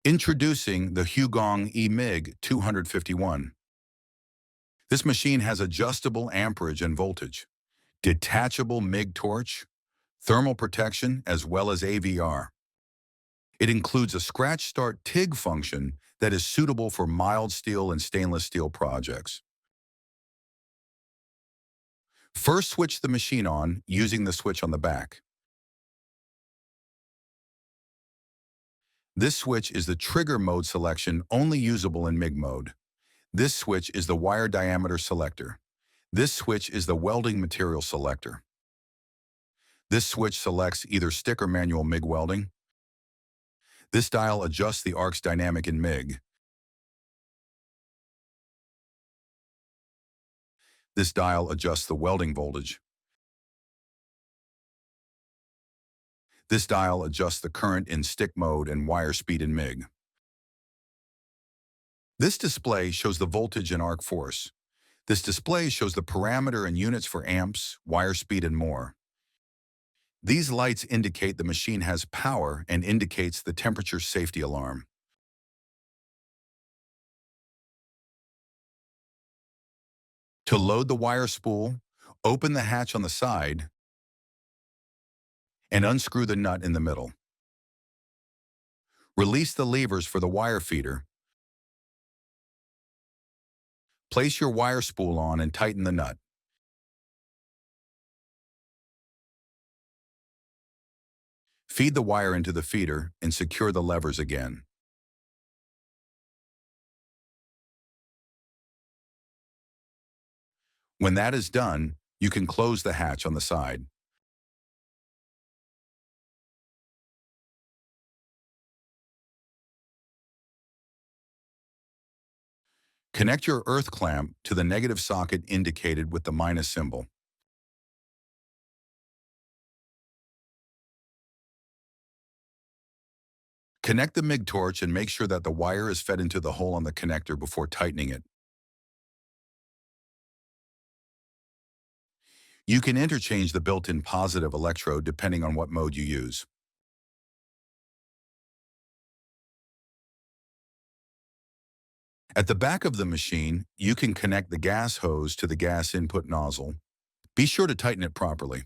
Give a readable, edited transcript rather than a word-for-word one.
Introducing the Hugong EMIG 251. This machine has adjustable amperage and voltage, detachable MIG torch, thermal protection, as well as AVR. It includes a scratch start TIG function that is suitable for mild steel and stainless steel projects. First, switch the machine on using the switch on the back. This switch is the trigger mode selection only usable in MIG mode. This switch is the wire diameter selector. This switch is the welding material selector. This switch selects either stick or manual MIG welding. This dial adjusts the arc's dynamic in MIG. This dial adjusts the welding voltage. This dial adjusts the current in stick mode and wire speed in MIG. This display shows the voltage and arc force. This display shows the parameter and units for amps, wire speed, and more. These lights indicate the machine has power and indicates the temperature safety alarm. To load the wire spool, open the hatch on the side and unscrew the nut in the middle. Release the levers for the wire feeder. Place your wire spool on and tighten the nut. Feed the wire into the feeder and secure the levers again. When that is done, you can close the hatch on the side. Connect your earth clamp to the negative socket indicated with the minus symbol. Connect the MIG torch and make sure that the wire is fed into the hole on the connector before tightening it. You can interchange the built-in positive electrode depending on what mode you use. At the back of the machine, you can connect the gas hose to the gas input nozzle. Be sure to tighten it properly.